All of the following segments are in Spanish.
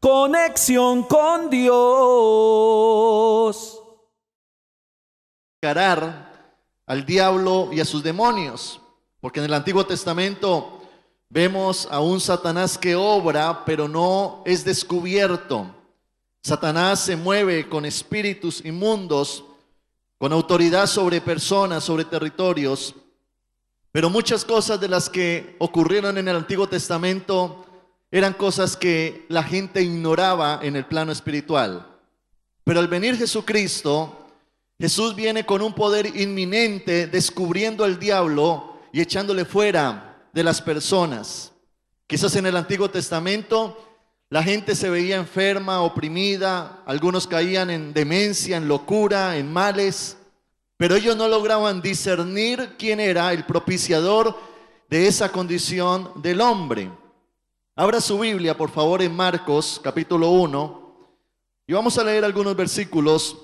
Conexión con Dios. Encarar al diablo y a sus demonios, porque en el Antiguo Testamento vemos a un Satanás que obra, pero no es descubierto. Satanás se mueve con espíritus inmundos, con autoridad sobre personas, sobre territorios, pero muchas cosas de las que ocurrieron en el Antiguo Testamento eran cosas que la gente ignoraba en el plano espiritual. Pero al venir Jesucristo, Jesús viene con un poder inminente, descubriendo al diablo y echándole fuera de las personas. Quizás en el Antiguo Testamento la gente se veía enferma, oprimida, algunos caían en demencia, en locura, en males, pero ellos no lograban discernir quién era el propiciador de esa condición del hombre. Abra su Biblia, por favor, en Marcos, capítulo 1, y vamos a leer algunos versículos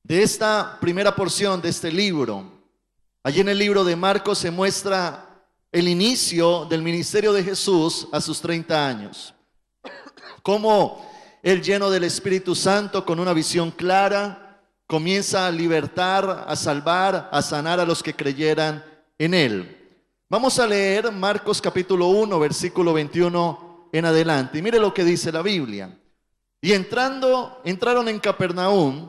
de esta primera porción de este libro. Allí en el libro de Marcos se muestra el inicio del ministerio de Jesús a sus 30 años. Cómo él, lleno del Espíritu Santo, con una visión clara, comienza a libertar, a salvar, a sanar a los que creyeran en él. Vamos a leer Marcos capítulo 1, versículo 21 en adelante. Y mire lo que dice la Biblia. Y entraron en Capernaum,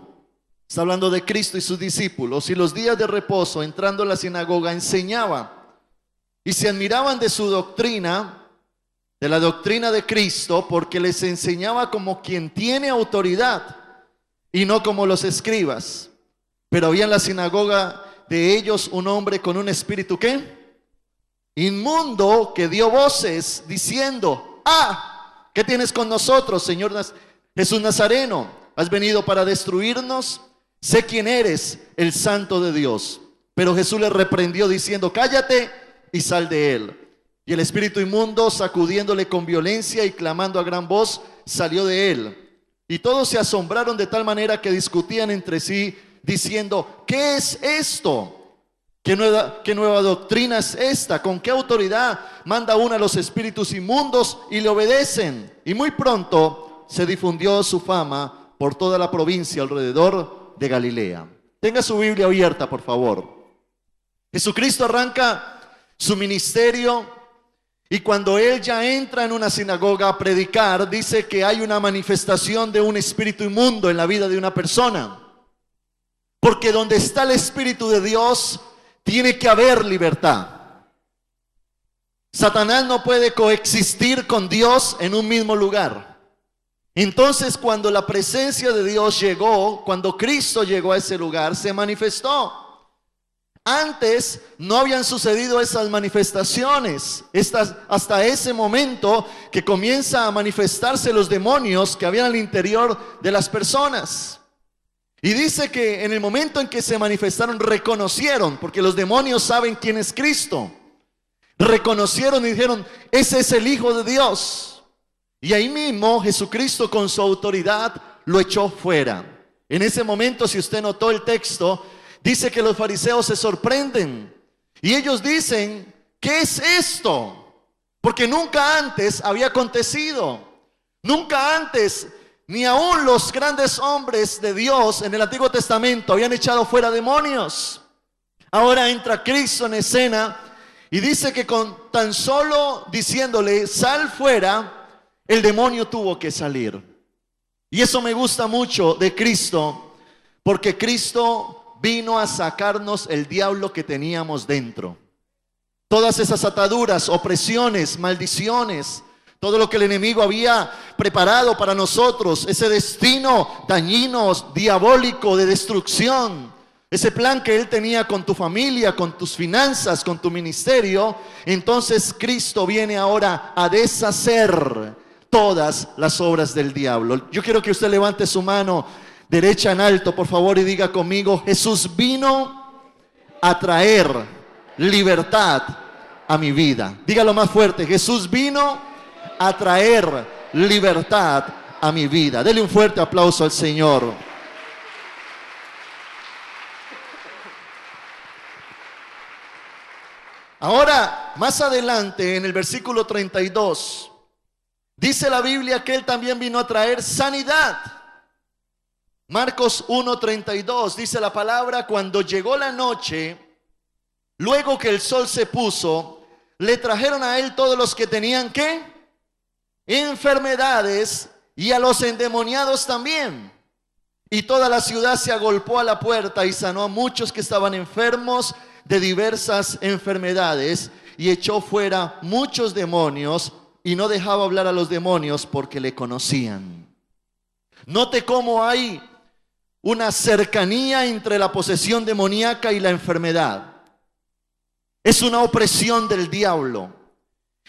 está hablando de Cristo y sus discípulos, y los días de reposo, entrando a la sinagoga, enseñaba. Y se admiraban de su doctrina, de la doctrina de Cristo, porque les enseñaba como quien tiene autoridad, y no como los escribas. Pero había en la sinagoga de ellos un hombre con un espíritu, ¿qué? Inmundo, que dio voces diciendo: ¿qué tienes con nosotros, Señor Jesús Nazareno? ¿Has venido para destruirnos? Sé quién eres, el Santo de Dios. Pero Jesús le reprendió diciendo: cállate y sal de él. Y el espíritu inmundo, sacudiéndole con violencia y clamando a gran voz, salió de él. Y todos se asombraron de tal manera que discutían entre sí, diciendo: ¿qué es esto? ¿Qué nueva doctrina es esta? ¿Con qué autoridad manda uno a los espíritus inmundos y le obedecen? Y muy pronto se difundió su fama por toda la provincia alrededor de Galilea. Tenga su Biblia abierta, por favor. Jesucristo arranca su ministerio, y cuando él ya entra en una sinagoga a predicar, dice que hay una manifestación de un espíritu inmundo en la vida de una persona. Porque donde está el Espíritu de Dios, tiene que haber libertad. Satanás no puede coexistir con Dios en un mismo lugar. Entonces, cuando la presencia de Dios llegó, cuando Cristo llegó a ese lugar, se manifestó. Antes no habían sucedido esas manifestaciones, hasta ese momento que comienza a manifestarse los demonios que habían al interior de las personas. Y dice que en el momento en que se manifestaron, reconocieron, porque los demonios saben quién es Cristo. Reconocieron y dijeron: ese es el Hijo de Dios. Y ahí mismo Jesucristo, con su autoridad, lo echó fuera. En ese momento, si usted notó el texto, dice que los fariseos se sorprenden. Y ellos dicen: ¿qué es esto? Porque nunca antes había acontecido. Nunca antes, ni aún los grandes hombres de Dios en el Antiguo Testamento habían echado fuera demonios. Ahora entra Cristo en escena y dice que con tan solo diciéndole: sal fuera, el demonio tuvo que salir. Y eso me gusta mucho de Cristo, porque Cristo vino a sacarnos el diablo que teníamos dentro. Todas esas ataduras, opresiones, maldiciones, todo lo que el enemigo había preparado para nosotros, ese destino dañino, diabólico, de destrucción, ese plan que él tenía con tu familia, con tus finanzas, con tu ministerio. Entonces Cristo viene ahora a deshacer todas las obras del diablo. Yo quiero que usted levante su mano derecha en alto, por favor, y diga conmigo: Jesús vino a traer libertad a mi vida. Dígalo más fuerte: Jesús vino a traer libertad a mi vida. Dele un fuerte aplauso al Señor. Ahora, más adelante, en el versículo 32, Dice la Biblia que Él también vino a traer sanidad. Marcos 1:32 dice la palabra: cuando llegó la noche, luego que el sol se puso, le trajeron a Él todos los que tenían ¿qué? Enfermedades, y a los endemoniados también. Y toda la ciudad se agolpó a la puerta y sanó a muchos que estaban enfermos de diversas enfermedades, y echó fuera muchos demonios, y no dejaba hablar a los demonios porque le conocían. Note cómo hay una cercanía entre la posesión demoníaca y la enfermedad. Es una opresión del diablo.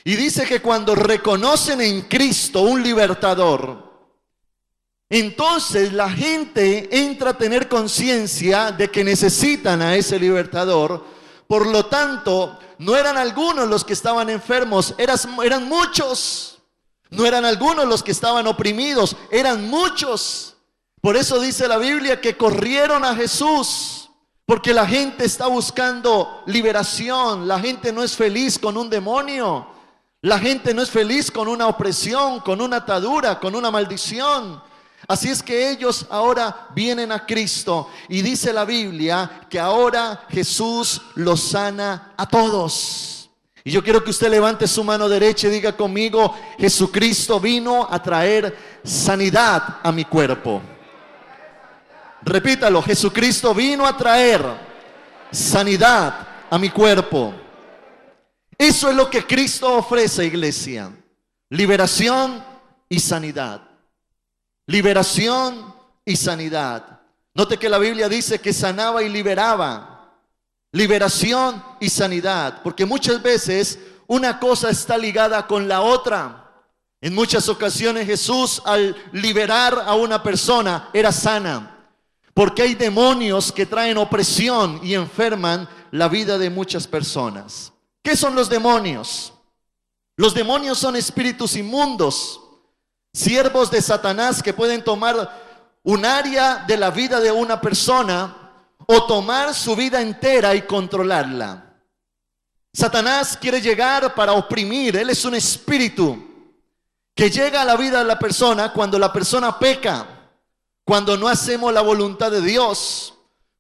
Y dice que cuando reconocen en Cristo un libertador, entonces la gente entra a tener conciencia de que necesitan a ese libertador. Por lo tanto, no eran algunos los que estaban enfermos, eran muchos. No eran algunos los que estaban oprimidos, eran muchos. Por eso dice la Biblia que corrieron a Jesús, porque la gente está buscando liberación. La gente no es feliz con un demonio. La gente no es feliz con una opresión, con una atadura, con una maldición. Así es que ellos ahora vienen a Cristo, y dice la Biblia que ahora Jesús los sana a todos. Y yo quiero que usted levante su mano derecha y diga conmigo: Jesucristo vino a traer sanidad a mi cuerpo. Repítalo: Jesucristo vino a traer sanidad a mi cuerpo. Eso es lo que Cristo ofrece, iglesia: liberación y sanidad. Liberación y sanidad. Note que la Biblia dice que sanaba y liberaba. Liberación y sanidad, porque muchas veces una cosa está ligada con la otra. En muchas ocasiones Jesús, al liberar a una persona, era sana, porque hay demonios que traen opresión y enferman la vida de muchas personas. ¿Qué son los demonios? Los demonios son espíritus inmundos, siervos de Satanás, que pueden tomar un área de la vida de una persona o tomar su vida entera y controlarla. Satanás quiere llegar para oprimir. Él es un espíritu que llega a la vida de la persona cuando la persona peca, cuando no hacemos la voluntad de Dios,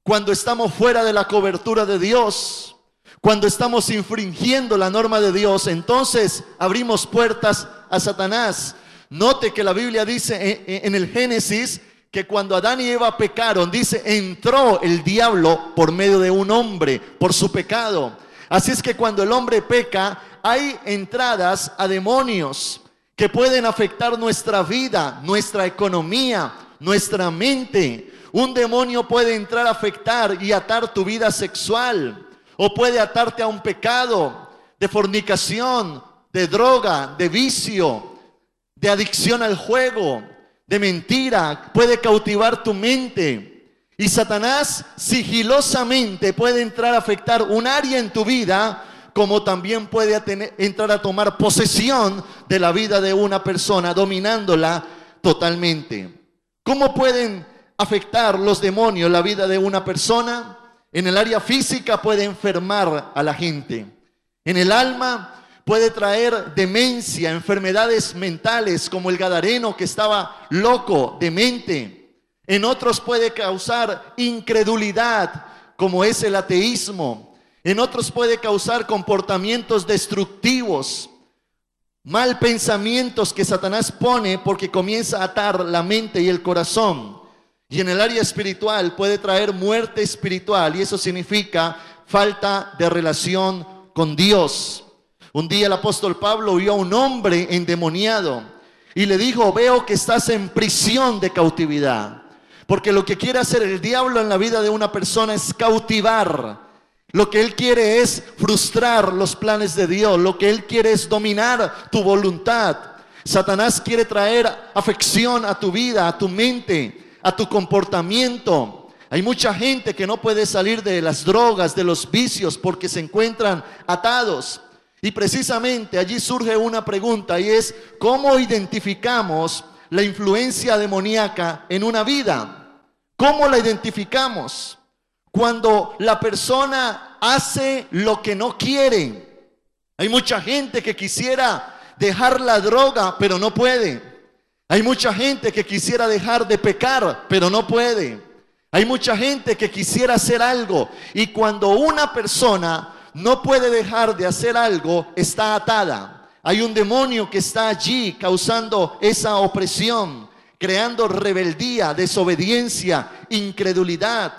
cuando estamos fuera de la cobertura de Dios, cuando estamos infringiendo la norma de Dios. Entonces abrimos puertas a Satanás. Note que la Biblia dice en el Génesis que cuando Adán y Eva pecaron, dice, entró el diablo por medio de un hombre, por su pecado. Así es que cuando el hombre peca, hay entradas a demonios que pueden afectar nuestra vida, nuestra economía, nuestra mente. Un demonio puede entrar a afectar y atar tu vida sexual, o puede atarte a un pecado de fornicación, de droga, de vicio, de adicción al juego, de mentira. Puede cautivar tu mente. Y Satanás sigilosamente puede entrar a afectar un área en tu vida, como también puede entrar a tomar posesión de la vida de una persona, dominándola totalmente. ¿Cómo pueden afectar los demonios la vida de una persona? En el área física puede enfermar a la gente. En el alma puede traer demencia, enfermedades mentales, como el gadareno que estaba loco, demente. En otros puede causar incredulidad, como es el ateísmo. En otros puede causar comportamientos destructivos, mal pensamientos que Satanás pone, porque comienza a atar la mente y el corazón. Y en el área espiritual puede traer muerte espiritual, y eso significa falta de relación con Dios. Un día el apóstol Pablo vio a un hombre endemoniado y le dijo: veo que estás en prisión de cautividad. Porque lo que quiere hacer el diablo en la vida de una persona es cautivar. Lo que él quiere es frustrar los planes de Dios. Lo que él quiere es dominar tu voluntad. Satanás quiere traer afección a tu vida, a tu mente, a tu comportamiento. Hay mucha gente que no puede salir de las drogas, de los vicios, porque se encuentran atados. Y precisamente allí surge una pregunta, y es: ¿cómo identificamos la influencia demoníaca en una vida? ¿Cómo la identificamos? Cuando la persona hace lo que no quiere. Hay mucha gente que quisiera dejar la droga, pero no puede. Hay mucha gente que quisiera dejar de pecar, pero no puede. Hay mucha gente que quisiera hacer algo, y cuando una persona no puede dejar de hacer algo, está atada. Hay un demonio que está allí causando esa opresión, creando rebeldía, desobediencia, incredulidad.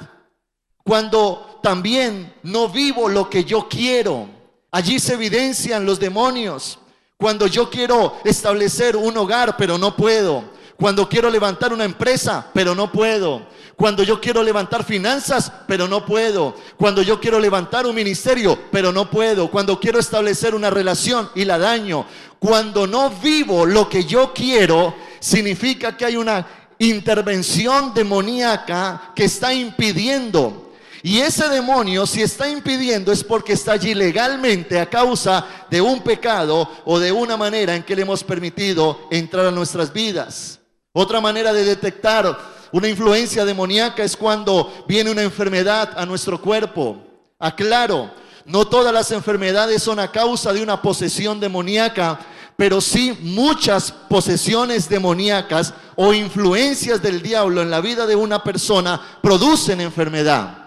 Cuando también no vivo lo que yo quiero, allí se evidencian los demonios. Cuando yo quiero establecer un hogar, pero no puedo. Cuando quiero levantar una empresa, pero no puedo. Cuando yo quiero levantar finanzas, pero no puedo. Cuando yo quiero levantar un ministerio, pero no puedo. Cuando quiero establecer una relación y la daño. Cuando no vivo lo que yo quiero, significa que hay una intervención demoníaca que está impidiendo. Y ese demonio, si está impidiendo, es porque está allí legalmente a causa de un pecado o de una manera en que le hemos permitido entrar a nuestras vidas. Otra manera de detectar una influencia demoníaca es cuando viene una enfermedad a nuestro cuerpo. Aclaro, no todas las enfermedades son a causa de una posesión demoníaca, pero sí muchas posesiones demoníacas o influencias del diablo en la vida de una persona producen enfermedad.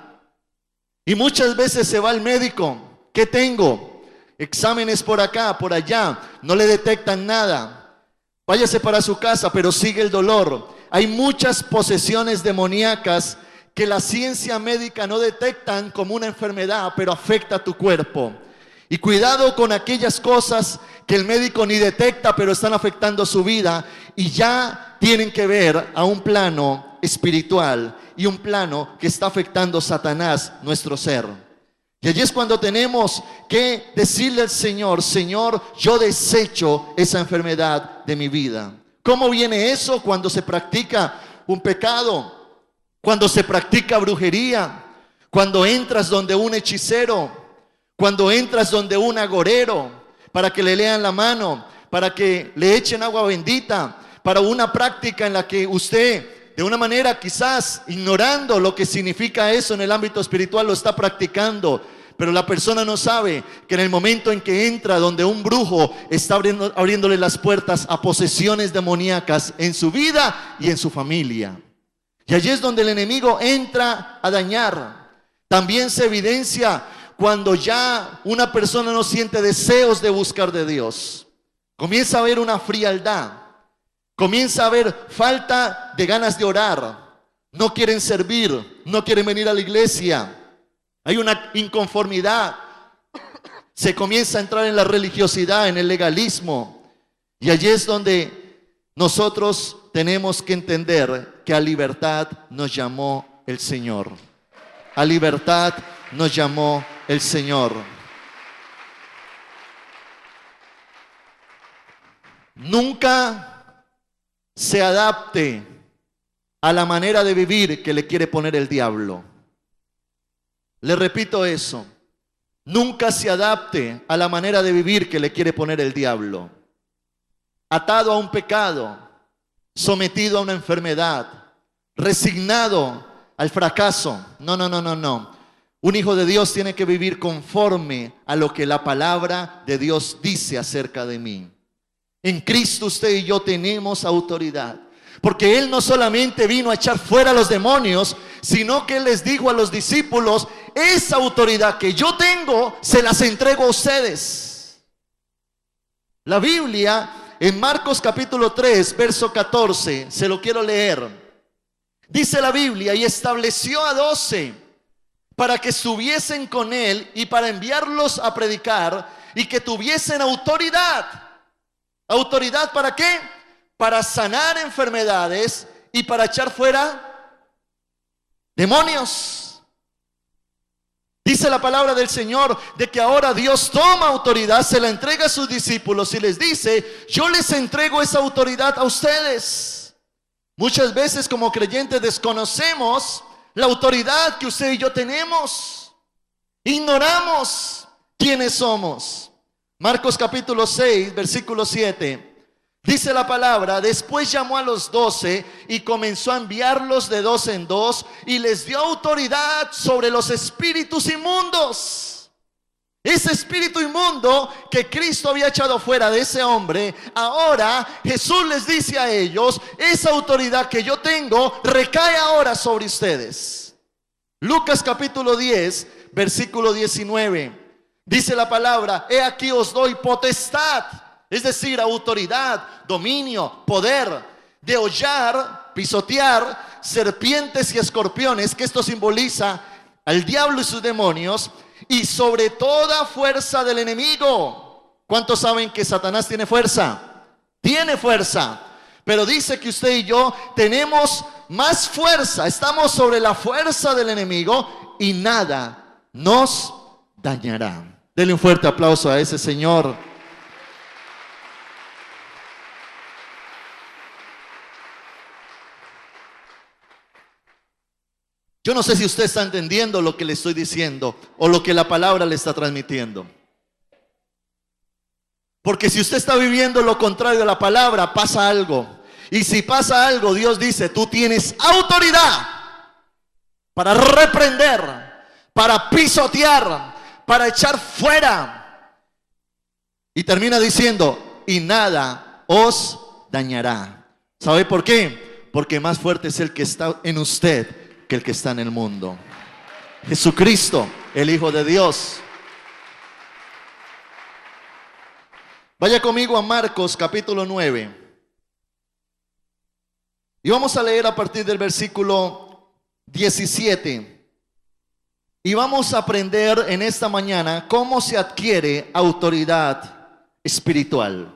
Y muchas veces se va al médico. ¿Qué tengo? Exámenes por acá, por allá. No le detectan nada. Váyase para su casa, pero sigue el dolor. Hay muchas posesiones demoníacas que la ciencia médica no detectan como una enfermedad, pero afecta a tu cuerpo. Y cuidado con aquellas cosas que el médico ni detecta, pero están afectando su vida y ya tienen que ver a un plano espiritual y un plano que está afectando a Satanás, nuestro ser. Y allí es cuando tenemos que decirle al Señor: Señor, yo desecho esa enfermedad de mi vida. ¿Cómo viene eso? Cuando se practica un pecado, cuando se practica brujería, cuando entras donde un hechicero, cuando entras donde un agorero para que le lean la mano, para que le echen agua bendita, para una práctica en la que usted, de una manera quizás ignorando lo que significa eso en el ámbito espiritual, lo está practicando. Pero la persona no sabe que en el momento en que entra donde un brujo está abriéndole las puertas a posesiones demoníacas en su vida y en su familia. Y allí es donde el enemigo entra a dañar. También se evidencia cuando ya una persona no siente deseos de buscar de Dios. Comienza a haber una frialdad. Comienza a haber falta de ganas de orar. No quieren servir, no quieren venir a la iglesia. Hay una inconformidad. Se comienza a entrar en la religiosidad, en el legalismo. Y allí es donde nosotros tenemos que entender que a libertad nos llamó el Señor. A libertad nos llamó el Señor. Nunca se adapte a la manera de vivir que le quiere poner el diablo. Le repito eso. Nunca se adapte a la manera de vivir que le quiere poner el diablo. Atado a un pecado, sometido a una enfermedad, resignado al fracaso. No. Un hijo de Dios tiene que vivir conforme a lo que la palabra de Dios dice acerca de mí. En Cristo usted y yo tenemos autoridad. Porque Él no solamente vino a echar fuera a los demonios, sino que Él les dijo a los discípulos: esa autoridad que yo tengo, se las entrego a ustedes. La Biblia, en Marcos capítulo 3, verso 14, se lo quiero leer. Dice la Biblia: y estableció a 12 para que estuviesen con Él y para enviarlos a predicar y que tuviesen autoridad. ¿Autoridad para qué? Para sanar enfermedades y para echar fuera demonios. Dice la palabra del Señor de que ahora Dios toma autoridad, se la entrega a sus discípulos y les dice: yo les entrego esa autoridad a ustedes. Muchas veces como creyentes desconocemos la autoridad que usted y yo tenemos. Ignoramos quiénes somos. Marcos capítulo 6, versículo 7. Dice la palabra: después llamó a los 12 y comenzó a enviarlos de 2 en 2 y les dio autoridad sobre los espíritus inmundos Ese espíritu inmundo que Cristo había echado fuera de ese hombre, ahora Jesús les dice a ellos: esa autoridad que yo tengo recae ahora sobre ustedes. Lucas capítulo 10, versículo 19. Dice la palabra: he aquí os doy potestad, es decir, autoridad, dominio, poder, de hollar, pisotear serpientes y escorpiones, que esto simboliza al diablo y sus demonios, y sobre toda fuerza del enemigo. ¿Cuántos saben que Satanás tiene fuerza? Tiene fuerza. Pero dice que usted y yo tenemos más fuerza. Estamos sobre la fuerza del enemigo y nada nos dañará. Denle un fuerte aplauso a ese Señor. Yo no sé si usted está entendiendo lo que le estoy diciendo o lo que la palabra le está transmitiendo. Porque si usted está viviendo lo contrario a la palabra, pasa algo. Y si pasa algo, Dios dice: tú tienes autoridad para reprender, para pisotear, para echar fuera. Y termina diciendo: y nada os dañará. ¿Sabe por qué? Porque más fuerte es el que está en usted que el que está en el mundo. Jesucristo, el Hijo de Dios. Vaya conmigo a Marcos capítulo 9. Y vamos a leer a partir del versículo 17. Y vamos a aprender en esta mañana cómo se adquiere autoridad espiritual.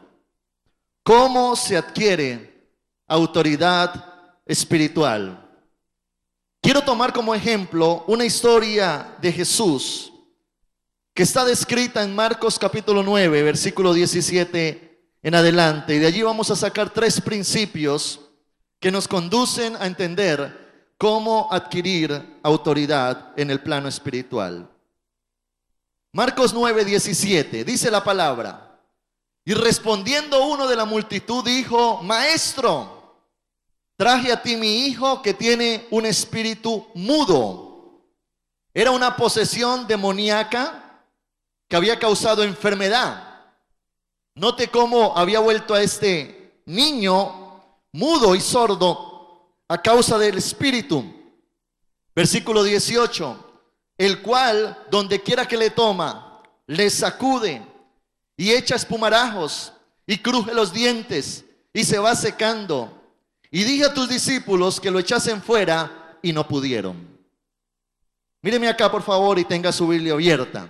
¿Cómo se adquiere autoridad espiritual? Quiero tomar como ejemplo una historia de Jesús que está descrita en Marcos capítulo 9, versículo 17 en adelante. Y de allí vamos a sacar 3 principios que nos conducen a entender cómo adquirir autoridad en el plano espiritual. Marcos 9, 17, dice la palabra: y respondiendo uno de la multitud dijo: Maestro, traje a ti mi hijo que tiene un espíritu mudo. Era una posesión demoníaca que había causado enfermedad. Note cómo había vuelto a este niño mudo y sordo a causa del espíritu. Versículo 18: el cual, donde quiera que le toma, le sacude y echa espumarajos y cruje los dientes y se va secando. Y dije a tus discípulos que lo echasen fuera y no pudieron. Míreme acá por favor y tenga su Biblia abierta.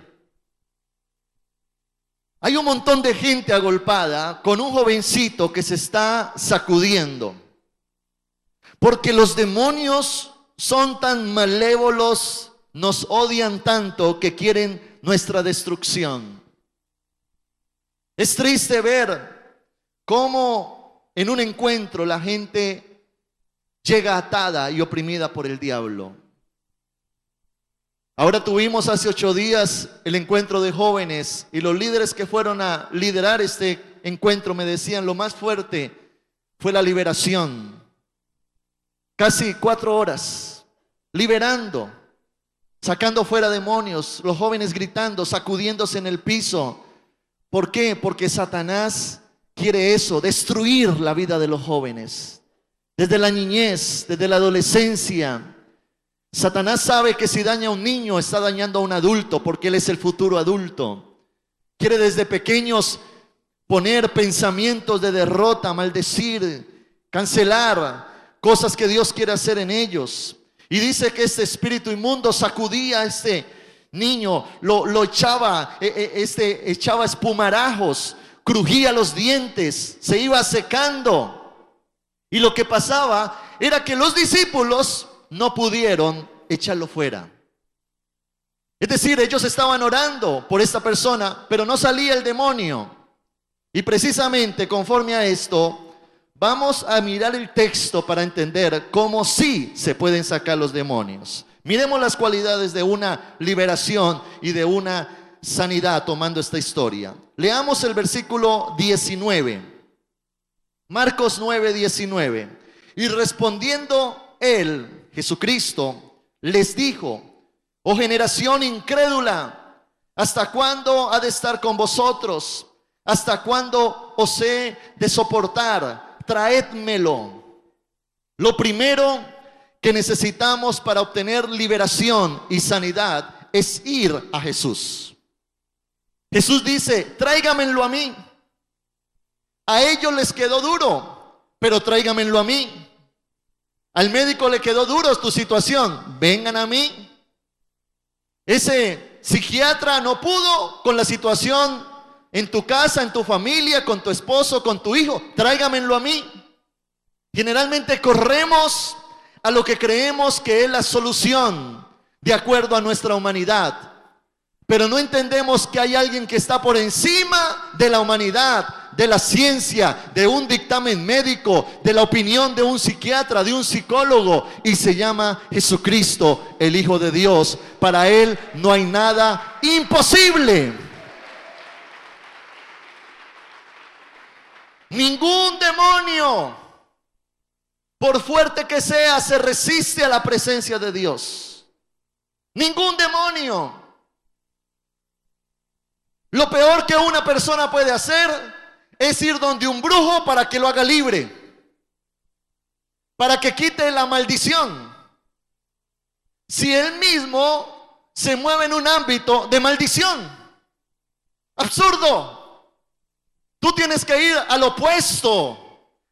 Hay un montón de gente agolpada con un jovencito que se está sacudiendo. Porque los demonios son tan malévolos, nos odian tanto que quieren nuestra destrucción. Es triste ver cómo en un encuentro la gente llega atada y oprimida por el diablo. Ahora tuvimos hace 8 días el encuentro de jóvenes y los líderes que fueron a liderar este encuentro me decían: lo más fuerte fue la liberación. Casi 4 horas liberando, sacando fuera demonios, los jóvenes gritando, sacudiéndose en el piso. ¿Por qué? Porque Satanás quiere eso, destruir la vida de los jóvenes. Desde la niñez, desde la adolescencia. Satanás sabe que si daña a un niño, está dañando a un adulto, porque él es el futuro adulto. Quiere desde pequeños poner pensamientos de derrota, maldecir, cancelar cosas que Dios quiere hacer en ellos. Y dice que este espíritu inmundo sacudía a este niño, lo echaba, echaba espumarajos, crujía los dientes, se iba secando. Y lo que pasaba era que los discípulos no pudieron echarlo fuera. Es decir, ellos estaban orando por esta persona, pero no salía el demonio. Y precisamente conforme a esto, vamos a mirar el texto para entender cómo sí se pueden sacar los demonios. Miremos las cualidades de una liberación y de una sanidad tomando esta historia. Leamos el versículo 19. Marcos 9, 19. Y respondiendo él, Jesucristo, les dijo: oh generación incrédula, ¿Hasta cuándo ha de estar con vosotros? ¿Hasta cuándo os he de soportar? Traédmelo. Lo primero que necesitamos para obtener liberación y sanidad es ir a Jesús. Jesús dice, tráigamelo a mí. A ellos les quedó duro, pero tráigamelo a mí. Al médico le quedó duro tu situación, vengan a mí. Ese psiquiatra no pudo con la situación en tu casa, en tu familia, con tu esposo, con tu hijo, tráigamelo a mí. Generalmente corremos a lo que creemos que es la solución de acuerdo a nuestra humanidad, pero no entendemos que hay alguien que está por encima de la humanidad, de la ciencia, de un dictamen médico, de la opinión de un psiquiatra, de un psicólogo, y se llama Jesucristo, el Hijo de Dios. Para Él no hay nada imposible. Ningún demonio, por fuerte que sea, se resiste a la presencia de Dios. Ningún demonio. Lo peor que una persona puede hacer es ir donde un brujo para que lo haga libre, para que quite la maldición, si él mismo se mueve en un ámbito de maldición. Absurdo. Tú tienes que ir al opuesto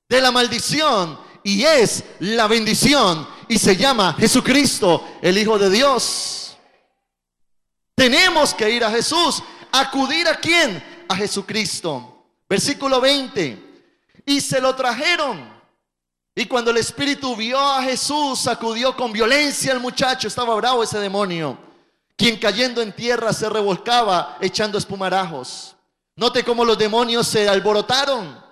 de la maldición, y es la bendición, y se llama Jesucristo, el Hijo de Dios. Tenemos que ir a Jesús. ¿Acudir a quién? A Jesucristo. Versículo 20. Y se lo trajeron. Y cuando el espíritu vio a Jesús, sacudió con violencia al muchacho. Estaba bravo ese demonio, quien cayendo en tierra se revolcaba echando espumarajos. Note cómo los demonios se alborotaron.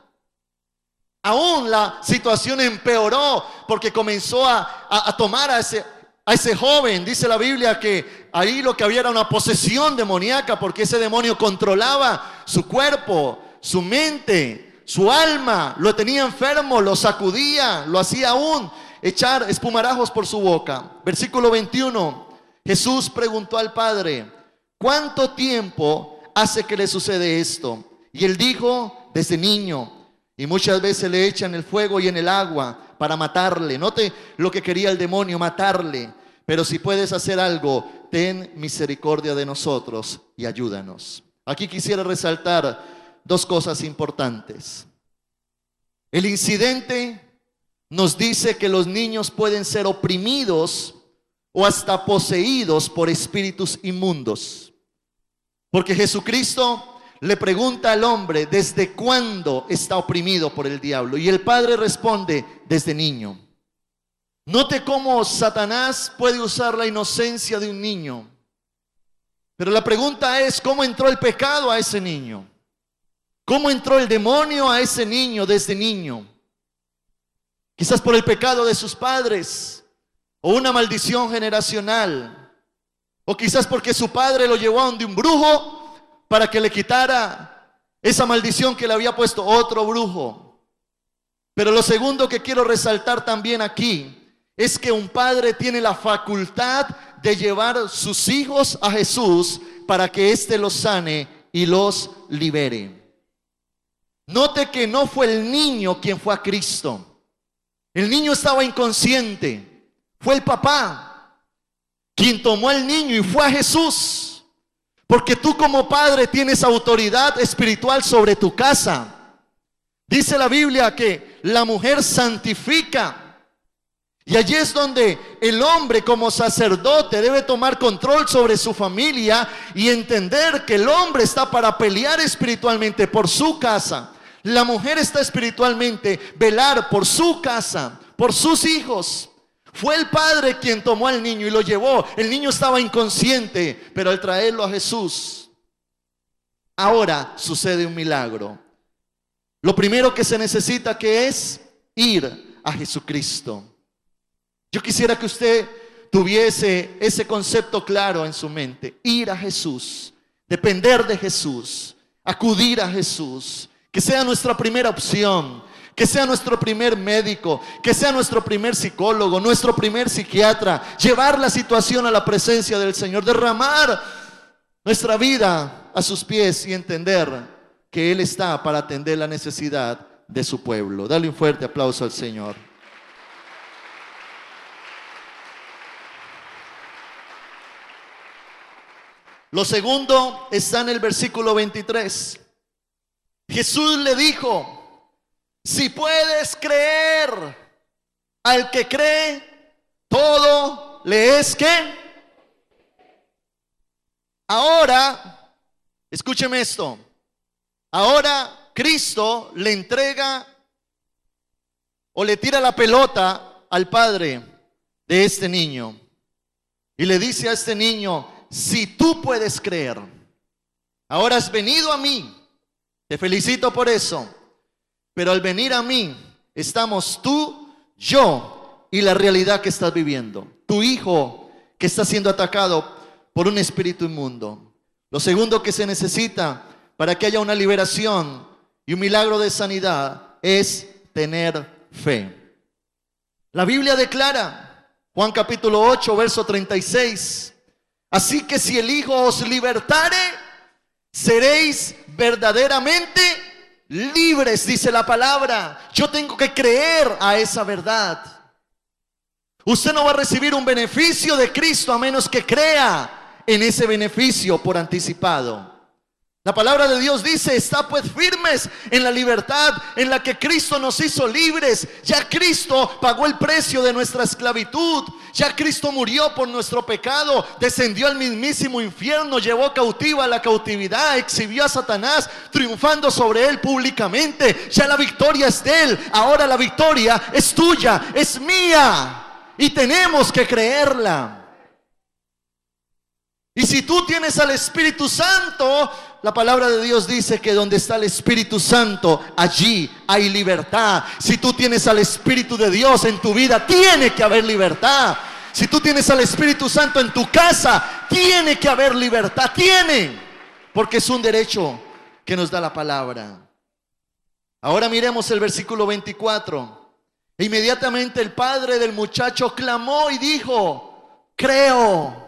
Aún la situación empeoró porque comenzó a tomar a ese joven. Dice la Biblia que ahí lo que había era una posesión demoníaca, porque ese demonio controlaba su cuerpo, su mente, su alma. Lo tenía enfermo, lo sacudía, lo hacía aún echar espumarajos por su boca. Versículo 21. Jesús preguntó al Padre, ¿cuánto tiempo hace que le sucede esto? Y él dijo, desde niño. Y muchas veces le echan el fuego y en el agua para matarle. Note lo que quería el demonio, matarle. Pero si puedes hacer algo, ten misericordia de nosotros y ayúdanos. Aquí quisiera resaltar dos cosas importantes. El incidente nos dice que los niños pueden ser oprimidos o hasta poseídos por espíritus inmundos. Porque Jesucristo le pregunta al hombre, ¿desde cuándo está oprimido por el diablo? Y el padre responde, desde niño. Note cómo Satanás puede usar la inocencia de un niño. Pero la pregunta es, ¿cómo entró el pecado a ese niño? ¿Cómo entró el demonio a ese niño desde niño? Quizás por el pecado de sus padres, o una maldición generacional, o quizás porque su padre lo llevó a donde un brujo para que le quitara esa maldición que le había puesto otro brujo. Pero lo segundo que quiero resaltar también aquí es que un padre tiene la facultad de llevar sus hijos a Jesús para que éste los sane y los libere. Note que no fue el niño quien fue a Cristo. El niño estaba inconsciente. Fue el papá quien tomó al niño y fue a Jesús. Porque tú como padre tienes autoridad espiritual sobre tu casa. Dice la Biblia que la mujer santifica. Y allí es donde el hombre como sacerdote debe tomar control sobre su familia y entender que el hombre está para pelear espiritualmente por su casa. La mujer está espiritualmente velar por su casa, por sus hijos. Fue el padre quien tomó al niño y lo llevó. El niño estaba inconsciente, pero al traerlo a Jesús, ahora sucede un milagro. Lo primero que se necesita que es ir a Jesucristo. Yo quisiera que usted tuviese ese concepto claro en su mente. Ir a Jesús, depender de Jesús, acudir a Jesús. Que sea nuestra primera opción, que sea nuestro primer médico, que sea nuestro primer psicólogo, nuestro primer psiquiatra. Llevar la situación a la presencia del Señor, derramar nuestra vida a sus pies y entender que Él está para atender la necesidad de su pueblo. Dale un fuerte aplauso al Señor. Lo segundo está en el versículo 23. Jesús le dijo: si puedes creer, al que cree, todo le es ¿qué? Ahora, escúcheme esto. Ahora Cristo le entrega o le tira la pelota al padre de este niño y le dice a este niño: si tú puedes creer, ahora has venido a mí, te felicito por eso, pero al venir a mí estamos tú, yo y la realidad que estás viviendo, tu hijo que está siendo atacado por un espíritu inmundo. Lo segundo que se necesita para que haya una liberación y un milagro de sanidad es tener fe. La Biblia declara, Juan capítulo 8, verso 36, así que si el Hijo os libertare, seréis verdaderamente libres, dice la palabra. Yo tengo que creer a esa verdad. Usted no va a recibir un beneficio de Cristo a menos que crea en ese beneficio por anticipado. La palabra de Dios dice: está pues firmes en la libertad en la que Cristo nos hizo libres. Ya Cristo pagó el precio de nuestra esclavitud. Ya Cristo murió por nuestro pecado, descendió al mismísimo infierno, llevó cautiva la cautividad, exhibió a Satanás, triunfando sobre él públicamente. Ya la victoria es de él. Ahora la victoria es tuya, es mía, y tenemos que creerla. Y si tú tienes al Espíritu Santo, la palabra de Dios dice que donde está el Espíritu Santo, allí hay libertad. Si tú tienes al Espíritu de Dios en tu vida, tiene que haber libertad. Si tú tienes al Espíritu Santo en tu casa, tiene que haber libertad. Tiene, porque es un derecho que nos da la palabra. Ahora miremos el versículo 24. E inmediatamente el padre del muchacho clamó y dijo: creo,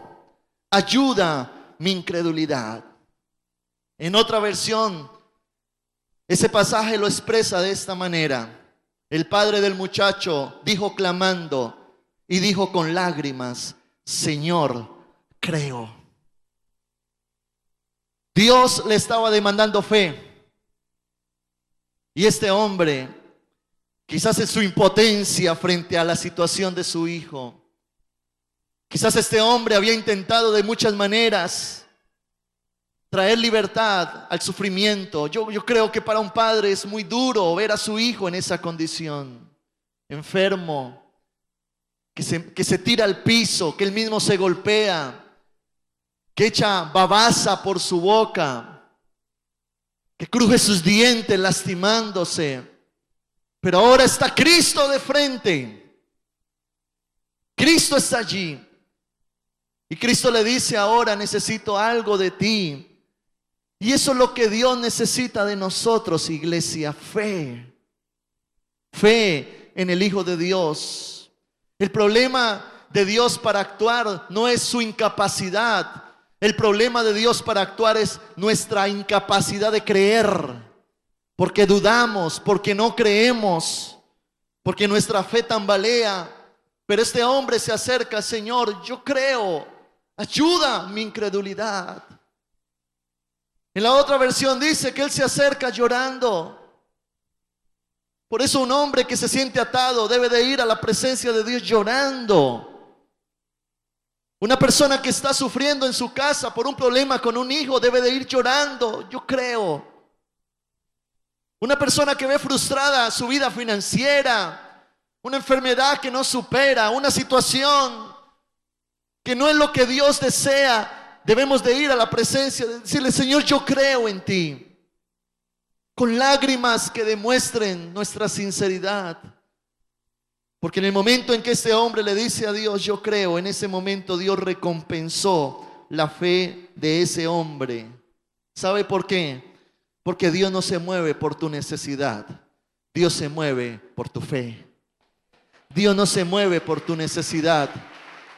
ayuda mi incredulidad. En otra versión, ese pasaje lo expresa de esta manera: el padre del muchacho dijo clamando y dijo con lágrimas: Señor, creo. Dios le estaba demandando fe. Y este hombre, quizás en su impotencia frente a la situación de su hijo, quizás este hombre había intentado de muchas maneras traer libertad al sufrimiento. Yo creo que para un padre es muy duro ver a su hijo en esa condición, enfermo, que se tira al piso, que él mismo se golpea, que echa babasa por su boca, que cruje sus dientes lastimándose. Pero ahora está Cristo de frente. Cristo está allí. Y Cristo le dice ahora: necesito algo de ti. Y eso es lo que Dios necesita de nosotros, iglesia: fe. Fe en el Hijo de Dios. El problema de Dios para actuar no es su incapacidad. El problema de Dios para actuar es nuestra incapacidad de creer. Porque dudamos, porque no creemos, porque nuestra fe tambalea. Pero este hombre se acerca: Señor, yo creo, ayuda mi incredulidad. En la otra versión dice que él se acerca llorando. Por eso un hombre que se siente atado debe de ir a la presencia de Dios llorando. Una persona que está sufriendo en su casa por un problema con un hijo debe de ir llorando: yo creo. Una persona que ve frustrada su vida financiera, una enfermedad que no supera, una situación que no es lo que Dios desea, debemos de ir a la presencia, de decirle: Señor, yo creo en ti. Con lágrimas que demuestren nuestra sinceridad. Porque en el momento en que este hombre le dice a Dios: yo creo, en ese momento Dios recompensó la fe de ese hombre. ¿Sabe por qué? Porque Dios no se mueve por tu necesidad. Dios se mueve por tu fe. Dios no se mueve por tu necesidad.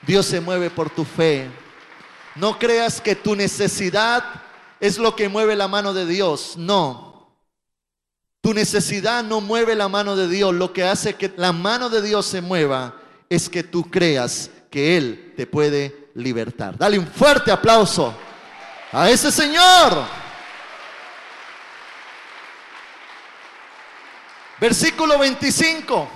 Dios se mueve por tu fe. No creas que tu necesidad es lo que mueve la mano de Dios. No. Tu necesidad no mueve la mano de Dios. Lo que hace que la mano de Dios se mueva es que tú creas que Él te puede libertar. Dale un fuerte aplauso a ese Señor. Versículo 25.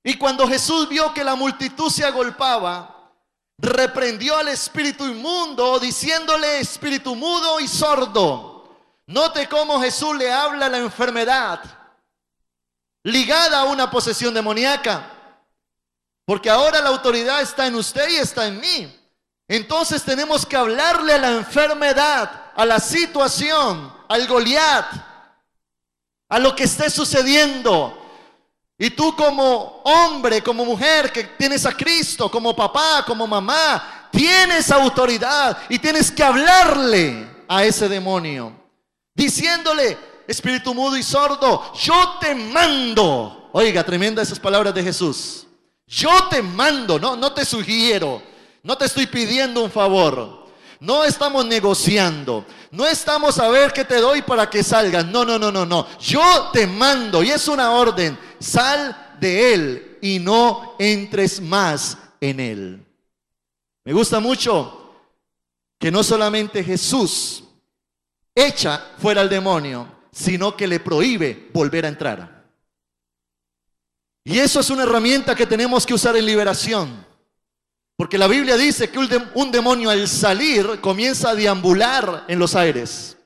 Y cuando Jesús vio que la multitud se agolpaba, reprendió al espíritu inmundo, diciéndole: espíritu mudo y sordo. Note cómo Jesús le habla a la enfermedad ligada a una posesión demoníaca. Porque ahora la autoridad está en usted y está en mí. Entonces tenemos que hablarle a la enfermedad, a la situación, al Goliat, a lo que esté sucediendo. Y tú como hombre, como mujer que tienes a Cristo, como papá, como mamá, tienes autoridad y tienes que hablarle a ese demonio, diciéndole: espíritu mudo y sordo, yo te mando. Oiga, tremenda esas palabras de Jesús. Yo te mando, no te sugiero, no te estoy pidiendo un favor. No estamos negociando, no estamos a ver qué te doy para que salgas. No. Yo te mando y es una orden. Sal de él y no entres más en él. Me gusta mucho que no solamente Jesús echa fuera al demonio, sino que le prohíbe volver a entrar. Y eso es una herramienta que tenemos que usar en liberación. Porque la Biblia dice que un demonio al salir comienza a deambular en los aires.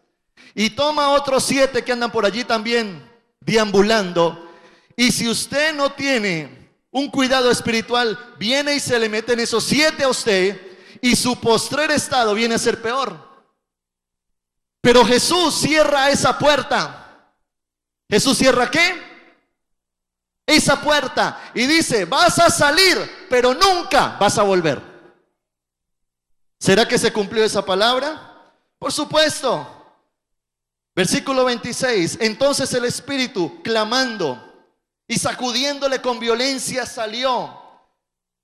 Y toma otros 7 que andan por allí también deambulando. Y si usted no tiene un cuidado espiritual, viene y se le meten esos 7 a usted. Y su postrer estado viene a ser peor. Pero Jesús cierra esa puerta. ¿Jesús cierra qué? Esa puerta, y dice: vas a salir, pero nunca vas a volver. ¿Será que se cumplió esa palabra? Por supuesto. Versículo 26. Entonces el espíritu, clamando y sacudiéndole con violencia, salió,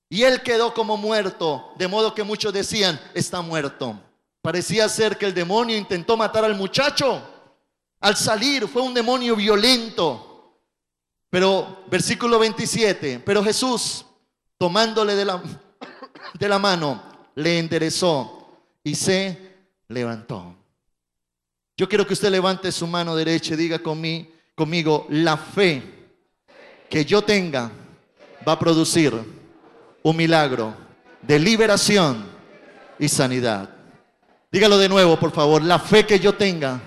y él quedó como muerto, de modo que muchos decían: está muerto. Parecía ser que el demonio intentó matar al muchacho. Al salir fue un demonio violento. Pero versículo 27, pero Jesús, tomándole de la mano, le enderezó y se levantó. Yo quiero que usted levante su mano derecha y diga conmigo: la fe que yo tenga va a producir un milagro de liberación y sanidad. Dígalo de nuevo, por favor: la fe que yo tenga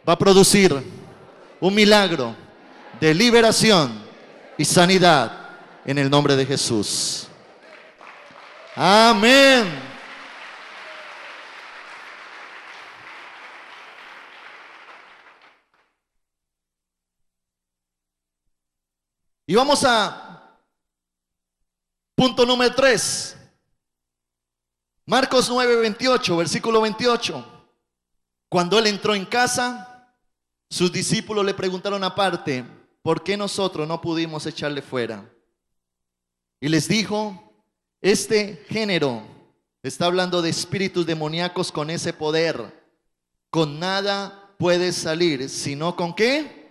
va a producir un milagro de liberación y sanidad en el nombre de Jesús. Amén. Y vamos a punto número 3. Marcos 9:28, versículo 28. Cuando él entró en casa, sus discípulos le preguntaron aparte: ¿por qué nosotros no pudimos echarle fuera? Y les dijo: este género, está hablando de espíritus demoníacos con ese poder, con nada puede salir, sino con ¿qué?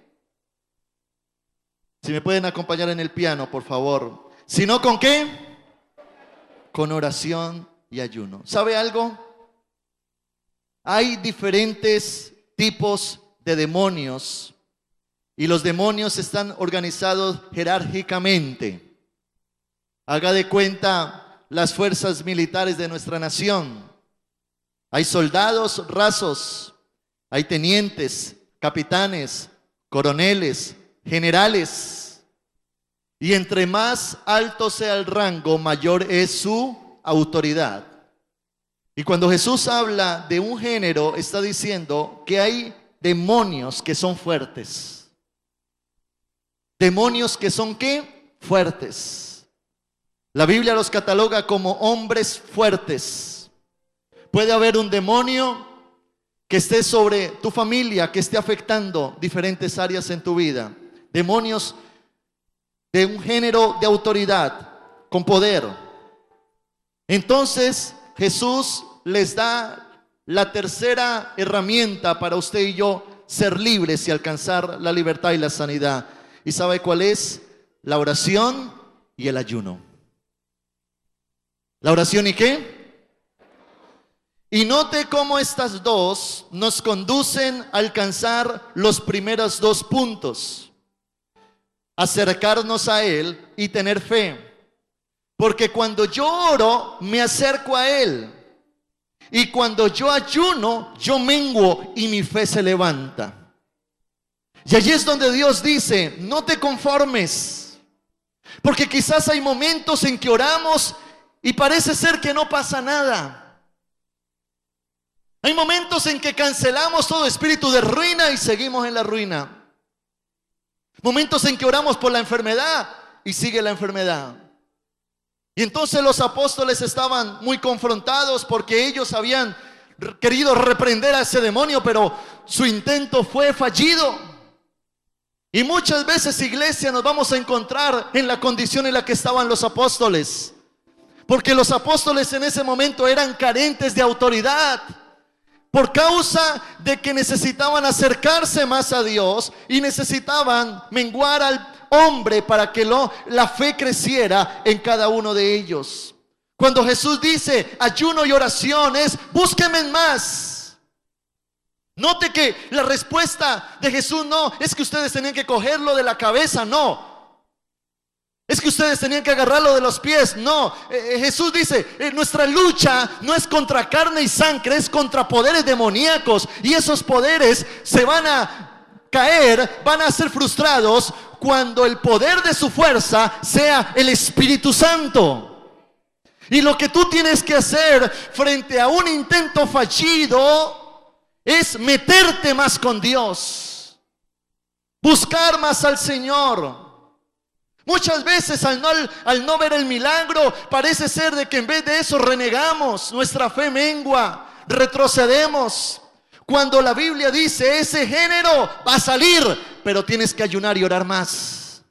Si me pueden acompañar en el piano, por favor. ¿Sino con qué? Con oración y ayuno. ¿Sabe algo? Hay diferentes tipos de demonios. Y los demonios están organizados jerárquicamente. Haga de cuenta las fuerzas militares de nuestra nación. Hay soldados rasos, hay tenientes, capitanes, coroneles, generales. Y entre más alto sea el rango, mayor es su autoridad. Y cuando Jesús habla de un género, está diciendo que hay demonios que son fuertes. Demonios que son ¿qué? Fuertes. La Biblia los cataloga como hombres fuertes. Puede haber un demonio que esté sobre tu familia, que esté afectando diferentes áreas en tu vida. Demonios de un género de autoridad, con poder. Entonces, Jesús les da la tercera herramienta para usted y yo ser libres y alcanzar la libertad y la sanidad. ¿Y sabe cuál es? La oración y el ayuno. ¿La oración y qué? Y note cómo estas dos nos conducen a alcanzar los primeros dos puntos. Acercarnos a Él y tener fe. Porque cuando yo oro, me acerco a Él. Y cuando yo ayuno, yo menguo y mi fe se levanta. Y allí es donde Dios dice, no te conformes. Porque quizás hay momentos en que oramos y parece ser que no pasa nada. Hay momentos en que cancelamos todo espíritu de ruina y seguimos en la ruina. Momentos en que oramos por la enfermedad y sigue la enfermedad. Y entonces los apóstoles estaban muy confrontados porque ellos habían querido reprender a ese demonio, pero su intento fue fallido. Y muchas veces, iglesia, nos vamos a encontrar en la condición en la que estaban los apóstoles. Porque los apóstoles en ese momento eran carentes de autoridad. Por causa de que necesitaban acercarse más a Dios y necesitaban menguar al hombre para que la fe creciera en cada uno de ellos. Cuando Jesús dice ayuno y oración es búsquenme más. Note que la respuesta de Jesús no es que ustedes tenían que cogerlo de la cabeza, no. Es que ustedes tenían que agarrarlo de los pies, no. Jesús dice, nuestra lucha no es contra carne y sangre, es contra poderes demoníacos. Y esos poderes se van a caer, van a ser frustrados cuando el poder de su fuerza sea el Espíritu Santo. Y lo que tú tienes que hacer frente a un intento fallido es meterte más con Dios, buscar más al Señor. Muchas veces al no ver el milagro, parece ser de que en vez de eso renegamos, nuestra fe mengua, retrocedemos. Cuando la Biblia dice ese género va a salir, pero tienes que ayunar y orar más.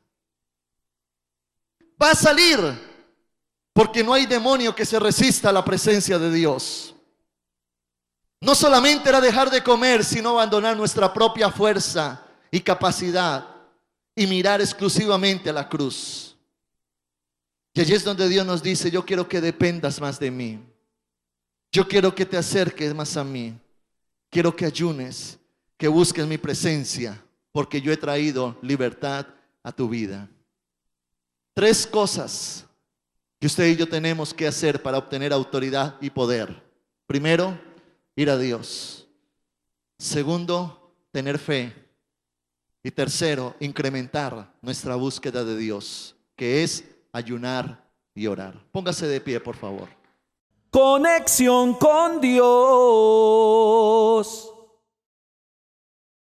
Va a salir, porque no hay demonio que se resista a la presencia de Dios. No solamente era dejar de comer, sino abandonar nuestra propia fuerza y capacidad y mirar exclusivamente a la cruz. Y allí es donde Dios nos dice, yo quiero que dependas más de mí. Yo quiero que te acerques más a mí. Quiero que ayunes, que busques mi presencia, porque yo he traído libertad a tu vida. 3 cosas que usted y yo tenemos que hacer para obtener autoridad y poder. Primero, ir a Dios. Segundo, tener fe. Y tercero, incrementar nuestra búsqueda de Dios, que es ayunar y orar. Póngase de pie, por favor. Conexión con Dios.